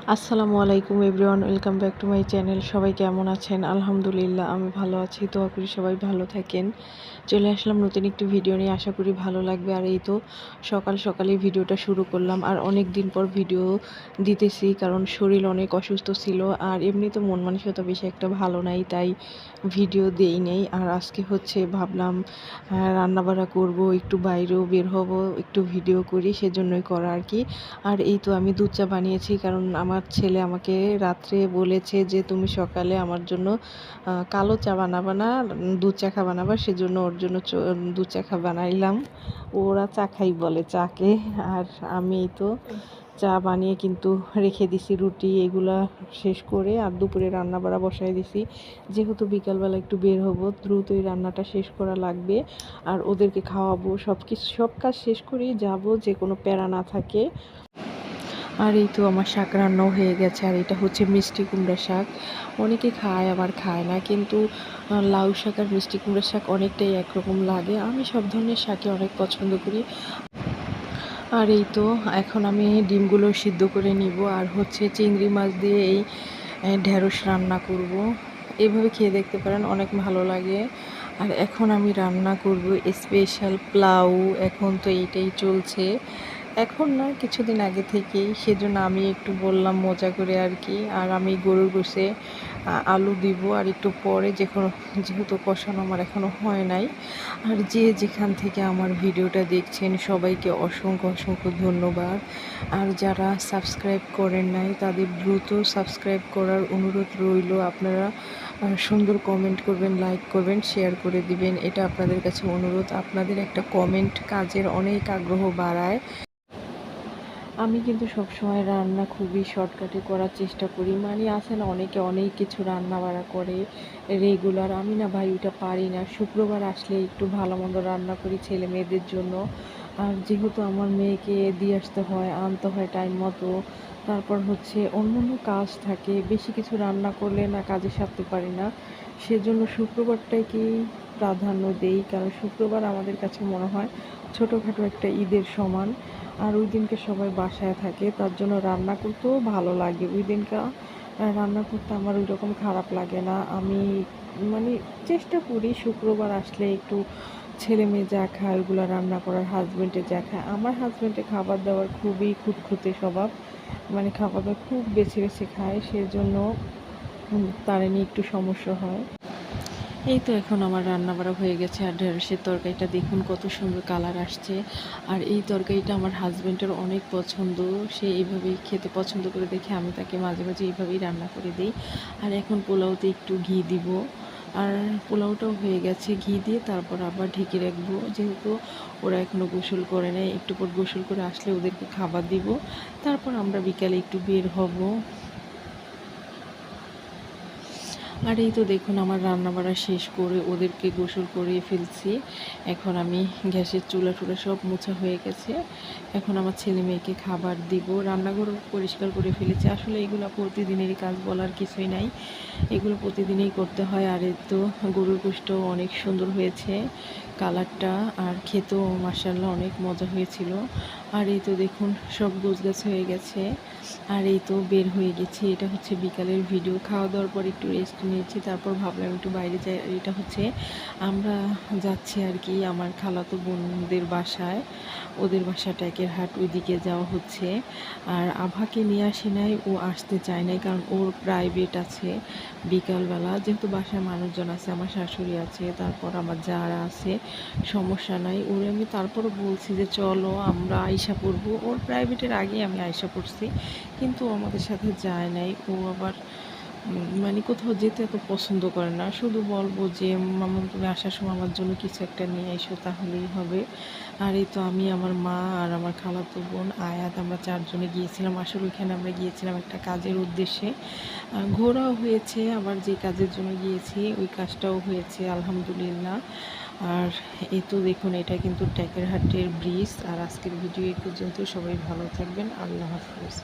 আসসালামু আলাইকুম everyone, welcome back to my channel. সবাই কেমন আছেন? আলহামদুলিল্লাহ আমি ভালো আছি। দোয়া করি সবাই ভালো থাকেন। চলে আসলাম নতুন একটি ভিডিও নিয়ে, আশা করি ভালো লাগবে। আর এই তো সকাল সকালই ভিডিওটা শুরু করলাম। আর অনেক দিন পর ভিডিও দিতেছি, কারণ শরীর অনেক অসুস্থ ছিল। আর এমনি তো মন মানসিকতা বেশি একটা ভালো নাই, তাই ভিডিও দেই নেই। আর আজকে হচ্ছে ভাবলাম রান্নাবাড়া করব, একটু বাইরেও বের হব, একটু ভিডিও করি, সেজন্যই করা আর কি। আর এই তো আমি দুধ চা বানিয়েছি, কারণ আমার ছেলে আমাকে রাত্রে বলেছে যে তুমি সকালে আমার জন্য কালো চা বানাবা না, দুধ চা খা বানাবা। সেজন্য ওর জন্য দুধ চা খা বানাইলাম। ওরা চা খাই বলে চাকে। আর আমি এই তো চা বানিয়ে কিন্তু রেখে দিছি, রুটি এগুলা শেষ করে। আর দুপুরে রান্না বাড়া বসাই দিছি, যেহেতু বিকালবেলা একটু বের হব, দ্রুতই রান্নাটা শেষ করা লাগবে। আর ওদেরকে খাওয়াবো, সব কাজ শেষ করেই যাব, যে কোনো প্যারা না থাকে। আর এই তো আমার শাক রান্নাও হয়ে গেছে। আর এটা হচ্ছে মিষ্টি কুমড়া শাক। অনেকে খায় আবার খায় না, কিন্তু লাউ শাক আর মিষ্টি কুমড়া শাক অনেকটাই একরকম লাগে। আমি সব ধরনের শাকই অনেক পছন্দ করি। আর এই তো এখন আমি ডিমগুলো সিদ্ধ করে নিব। আর হচ্ছে চিংড়ি মাছ দিয়ে এই ঢেঁড়স রান্না করব। এভাবে খেয়ে দেখতে পারেন, অনেক ভালো লাগে। আর এখন আমি রান্না করব স্পেশাল পোলাও। এখন তো এইটাই চলছে, এখন না কিছুদিন আগে থেকেই, সেজন্য আমি একটু বললাম মজা করে আর কি। আর আমি গরুর গোশে আলু দিব আর একটু পরে, যেহেতু কষানো আমার এখনও হয় নাই। আর যে যেখান থেকে আমার ভিডিওটা দেখছেন সবাইকে অসংখ্য অসংখ্য ধন্যবাদ। আর যারা সাবস্ক্রাইব করেন নাই তাদের দ্রুত সাবস্ক্রাইব করার অনুরোধ রইল। আপনারা সুন্দর কমেন্ট করবেন, লাইক করবেন, শেয়ার করে দিবেন, এটা আপনাদের কাছে অনুরোধ। আপনাদের একটা কমেন্ট কাজের অনেক আগ্রহ বাড়ায়। আমি কিন্তু সবসময় রান্না খুবই শর্টকাটে করার চেষ্টা করি। মানে আছে না, অনেকে অনেক কিছু রান্না বাড়া করে রেগুলার, আমি না ভাই ওইটা পারি না। শুক্রবার আসলে একটু ভালো মন্দ রান্না করি ছেলে মেয়েদের জন্য। আর যেহেতু আমার মেয়েকে দিয়ে আসতে হয়, আনতে হয় টাইম মতো, তারপর হচ্ছে অন্যান্য কাজ থাকে, বেশি কিছু রান্না করলে না কাজে সারতে পারি না। সেজন্য শুক্রবারটাকেই প্রাধান্য দেই, কারণ শুক্রবার আমাদের কাছে মনে হয় ছোটোখাটো একটা ঈদের সমান। আর ওই দিনকে সবাই বাসায় থাকে, তার জন্য রান্না করতেও ভালো লাগে। ওই দিনটা রান্না করতে আমার ওই রকম খারাপ লাগে না। আমি মানে চেষ্টা করি শুক্রবার আসলে একটু ছেলে মেয়ে যা খায় ওগুলো রান্না করার, হাজব্যান্ডে যা খায়। আমার হাজব্যান্ডে খাবার দাবার খুবই খুঁতখুঁতে স্বভাব, মানে খাবার দাবার খুব বেছে বেছে খায়, সেজন্য তার নিয়ে একটু সমস্যা হয়। এই তো এখন আমার রান্না বাড়া হয়ে গেছে। আর ঢেঁড়সের তরকারিটা দেখুন কত সুন্দর কালার আসছে। আর এই তরকারিটা আমার হাজব্যান্ডের অনেক পছন্দ, সে এইভাবেই খেতে পছন্দ করে দেখে আমি তাকে মাঝে মাঝে এইভাবেই রান্না করে দিই। আর এখন পোলাওতে একটু ঘি দিব। আর পোলাওটাও হয়ে গেছে, ঘি দিয়ে তারপর আবার ঢেকে রাখবো, যেহেতু ওরা এখনও গোসল করে নেয়। একটু পর গোসল করে আসলে ওদেরকে খাবার দিব, তারপর আমরা বিকালে একটু বের হব। আর এই তো দেখুন আমার রান্নাবাড়া শেষ করে ওদেরকে গোসল করিয়ে ফেলছি। এখন আমি গ্যাসের চুলা টুলা সব মোছা হয়ে গেছে। এখন আমার ছেলে মেয়েকে খাবার দিব, রান্নাঘর পরিষ্কার করে ফেলেছি। আসলে এগুলো প্রতিদিনেরই কাজ, বলার কিছুই নাই, এগুলো প্রতিদিনই করতে হয়। আর এই তো গরুর গোশতও অনেক সুন্দর হয়েছে কালারটা, আর খেতেও মাশাআল্লাহ অনেক মজা হয়েছিল। আর এই তো দেখুন সব গোছগাছ হয়ে গেছে। আর এই তো বের হয়ে গেছি। এটা হচ্ছে বিকালের ভিডিও। খাওয়া দাওয়ার পর একটু রেস্ট নিয়েছি, তারপর ভাবলাম একটু বাইরে যাই। এটা হচ্ছে আমরা যাচ্ছি আর কি আমার খালাতো বোনদের বাসায়, ওদের বাসা ট্যাকেরহাট, ওইদিকে যাওয়া হচ্ছে। আর আভাকে নিয়ে আসি নাই, ও আসতে চায় নাই, কারণ ওর প্রাইভেট আছে বিকালবেলা। যেহেতু বাসায় মানুষজন আছে, আমার শাশুড়ি আছে, তারপর আমার যারা আছে, সমস্যা নাই। ওরে আমি তারপরও বলছি যে চলো আমরা আয়শা পড়বো, ওর প্রাইভেটের আগে আমি আয়শা পড়ছি, কিন্তু ও আমাদের সাথে যায় নাই। ও আবার মানে কোথাও যেতে এত পছন্দ করে না। শুধু বলবো যে মামা তুমি আসার সময় আমার জন্য কিছু একটা নিয়ে এসো, তাহলেই হবে। আর এই তো আমি, আমার মা আর আমার খালাতো বোন আয়াত, আমরা চারজনে গিয়েছিলাম। আসলে ওইখানে আমরা গিয়েছিলাম একটা কাজের উদ্দেশ্যে, ঘোরাও হয়েছে, আবার যে কাজের জন্য গিয়েছি ওই কাজটাও হয়েছে আলহামদুলিল্লাহ। আর এই তো দেখুন এটা কিন্তু ট্যাকেরহাটের ব্রিজ। আর আজকের ভিডিও এই পর্যন্ত, সবাই ভালো থাকবেন, আল্লাহ হাফিজ।